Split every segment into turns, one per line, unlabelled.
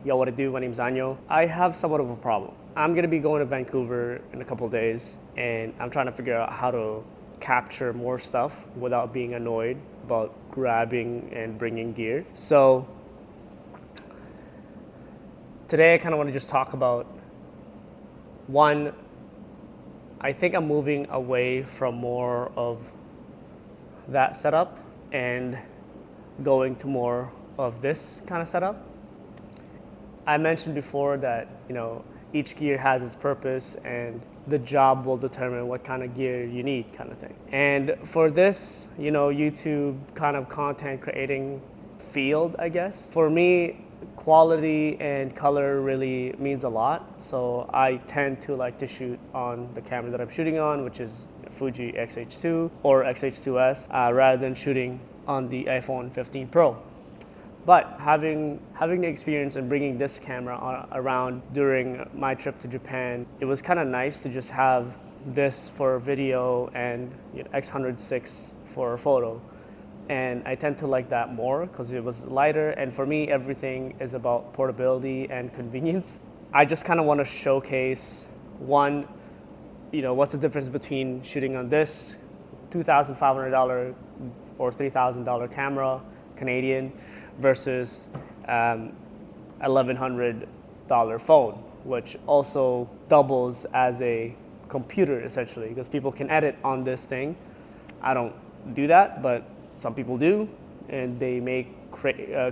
Yo, what it do? My name's Anyo. I have somewhat of a problem. I'm gonna be going to Vancouver in a couple of days, and I'm trying to figure out how to capture more stuff without being annoyed about grabbing and bringing gear. So today I kind of want to just talk about one. I think I'm moving away from more of that setup and going to more of this kind of setup. I mentioned before that, each gear has its purpose and the job will determine what kind of gear you need, kind of thing. And for this, YouTube kind of content creating field, I guess, for me, quality and color really means a lot. So I tend to like to shoot on the camera that I'm shooting on, which is Fuji XH2 or XH2S, rather than shooting on the iPhone 15 Pro. But having the experience and bringing this camera around during my trip to Japan, it was kind of nice to just have this for video and X106 for photo. And I tend to like that more because it was lighter. And for me, everything is about portability and convenience. I just kind of want to showcase one, what's the difference between shooting on this $2,500 or $3,000 camera, Canadian, versus $1,100 phone, which also doubles as a computer essentially, because people can edit on this thing. I don't do that, but some people do, and they make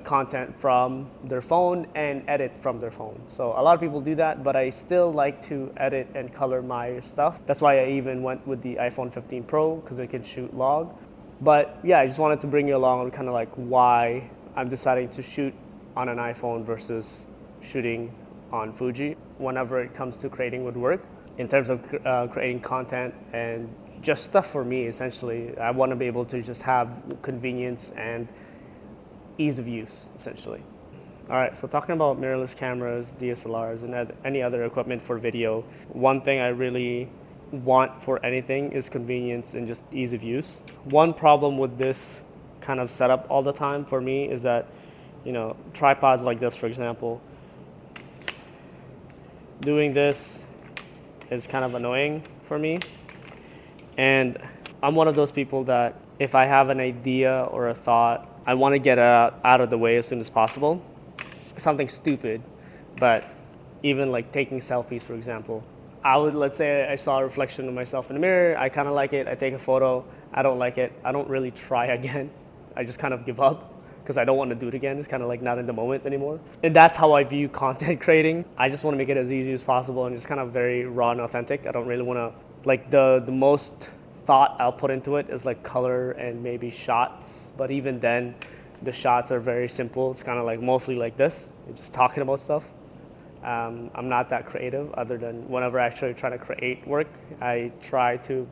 content from their phone and edit from their phone. So a lot of people do that, but I still like to edit and color my stuff. That's why I even went with the iPhone 15 Pro, because it can shoot log. But yeah, I just wanted to bring you along on kind of like why I'm deciding to shoot on an iPhone versus shooting on Fuji whenever it comes to creating woodwork. In terms of creating content and just stuff for me, essentially, I want to be able to just have convenience and ease of use, essentially. All right, so talking about mirrorless cameras, DSLRs, and any other equipment for video, one thing I really want for anything is convenience and just ease of use. One problem with this kind of setup all the time for me is that, tripods like this, for example, doing this is kind of annoying for me. And I'm one of those people that if I have an idea or a thought, I want to get it out of the way as soon as possible. Something stupid, but even like taking selfies, for example. Let's say I saw a reflection of myself in the mirror, I kind of like it, I take a photo, I don't like it, I don't really try again. I just kind of give up because I don't want to do it again. It's kind of like not in the moment anymore. And that's how I view content creating. I just want to make it as easy as possible and just kind of very raw and authentic. I don't really want to, like the most thought I'll put into it is like color and maybe shots. But even then, the shots are very simple. It's kind of like mostly like this, just talking about stuff. I'm not that creative other than whenever I actually try to create work, I try to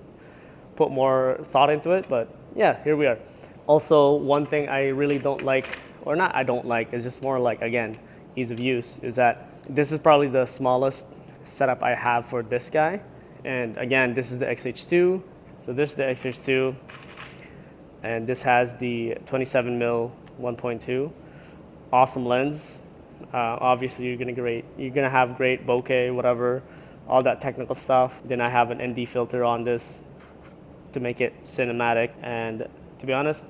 put more thought into it, but yeah, here we are. Also, one thing I really don't like, or not I don't like, is just more like, again, ease of use, is that this is probably the smallest setup I have for this guy. And again, this is the XH2. So this is the XH2, and this has the 27mm 1.2. Awesome lens. Obviously, you're gonna have great bokeh, whatever, all that technical stuff. Then I have an ND filter on this to make it cinematic. And to be honest,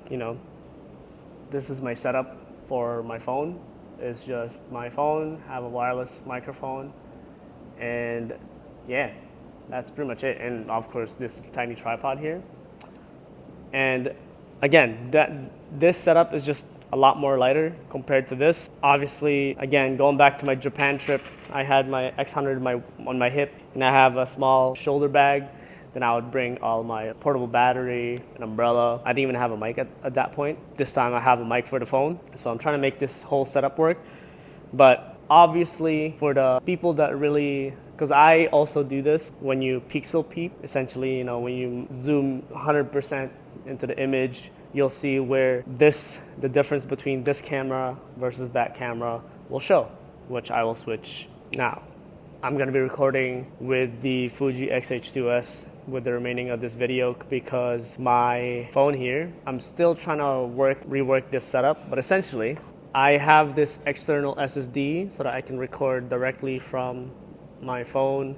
this is my setup for my phone. It's just my phone, have a wireless microphone, and yeah, that's pretty much it. And of course, this tiny tripod here. And again, this setup is just a lot more lighter compared to this. Obviously, again, going back to my Japan trip, I had my X100 on my hip, and I have a small shoulder bag. Then I would bring all my portable battery, an umbrella. I didn't even have a mic at that point. This time I have a mic for the phone. So I'm trying to make this whole setup work. But obviously for the people that really, because I also do this, when you pixel peep, essentially, when you zoom 100% into the image, you'll see where the difference between this camera versus that camera will show, which I will switch now. I'm going to be recording with the Fuji XH2S with the remaining of this video because my phone here, I'm still trying to rework this setup, but essentially I have this external SSD so that I can record directly from my phone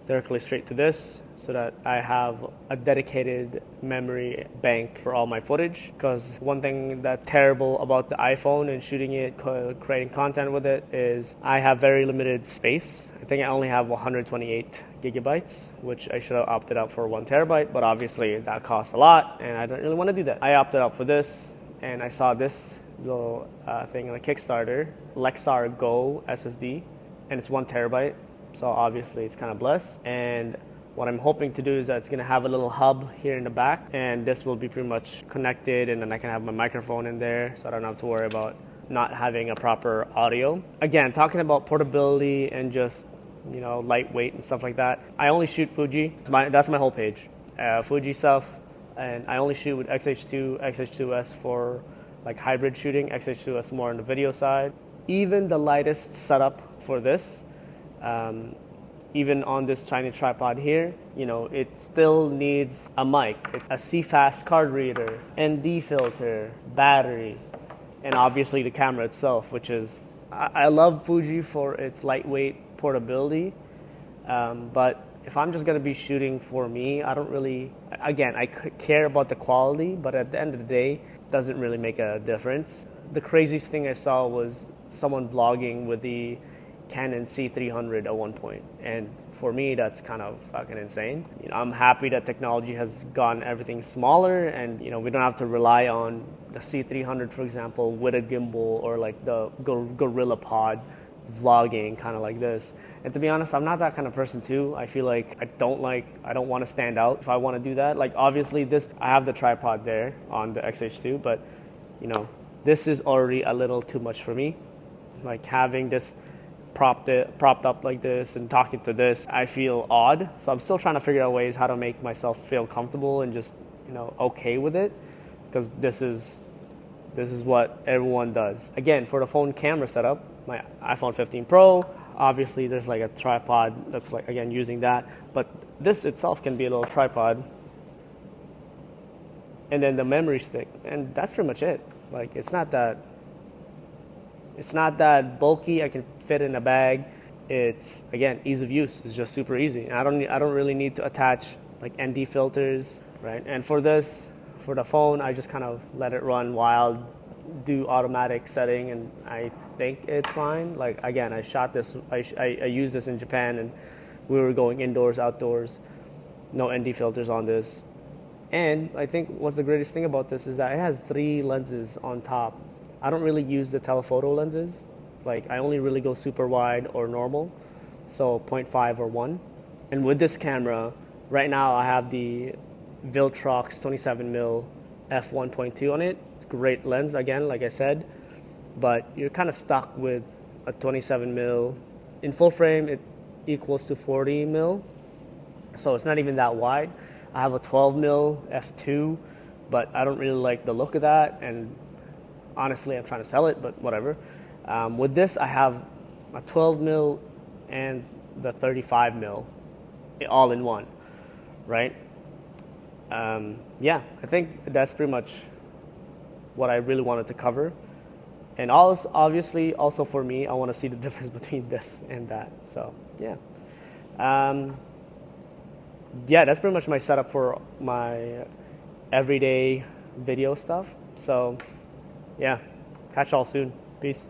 directly straight to this, so that I have a dedicated memory bank for all my footage. Because one thing that's terrible about the iPhone and shooting it, creating content with it, is I have very limited space. I think I only have 128 gigabytes, which I should have opted out for 1 terabyte, but obviously that costs a lot and I don't really want to do that. I opted out for this, and I saw this little thing on a Kickstarter, Lexar Go SSD, and it's 1 terabyte. So obviously it's kind of blessed. And what I'm hoping to do is that it's going to have a little hub here in the back, and this will be pretty much connected, and then I can have my microphone in there, so I don't have to worry about not having a proper audio. Again, talking about portability and just, you know, lightweight and stuff like that. I only shoot Fuji. That's my whole page. Fuji stuff, and I only shoot with XH2, XH2S for like hybrid shooting, XH2S more on the video side. Even the lightest setup for this, even on this tiny tripod here, you know, it still needs a mic, it's a CFast card reader, ND filter, battery, and obviously the camera itself, which is, I love Fuji for its lightweight portability, but if I'm just going to be shooting for me, I don't really, again, I care about the quality, but at the end of the day, it doesn't really make a difference. The craziest thing I saw was someone vlogging with the Canon C300 at one point, and for me that's kind of fucking insane. You know, I'm happy that technology has gotten everything smaller, and you know, we don't have to rely on the C300, for example, with a gimbal, or like the Gorilla Pod vlogging kind of like this. And to be honest, I'm not that kind of person too. I feel like I don't want to stand out if I want to do that. Like obviously this, I have the tripod there on the XH2, but you know, this is already a little too much for me. Like having this propped up like this and talking to this, I feel odd. So I'm still trying to figure out ways how to make myself feel comfortable and just, you know, okay with it, because this is what everyone does. Again, for the phone camera setup, my iPhone 15 Pro, obviously there's like a tripod that's like, again, using that, but this itself can be a little tripod, and then the memory stick, and that's pretty much it. Like it's not that bulky. I can fit in a bag. It's, again, ease of use. It's just super easy. I don't really need to attach like ND filters, right? And for this, for the phone, I just kind of let it run wild, do automatic setting, and I think it's fine. Like again, I shot this, I used this in Japan, and we were going indoors, outdoors, no ND filters on this. And I think what's the greatest thing about this is that it has 3 lenses on top. I don't really use the telephoto lenses. Like I only really go super wide or normal, so 0.5 or 1. And with this camera, right now I have the Viltrox 27mm f1.2 on it. It's a great lens, again, like I said, but you're kind of stuck with a 27mm. In full frame, it equals to 40mm, so it's not even that wide. I have a 12mm f2, but I don't really like the look of that, and honestly, I'm trying to sell it, but whatever. With this, I have a 12mm and the 35mm all in one, right? Yeah, I think that's pretty much what I really wanted to cover. And also, obviously, also for me, I want to see the difference between this and that. So, yeah. Yeah, that's pretty much my setup for my everyday video stuff. So, yeah, catch y'all soon. Peace.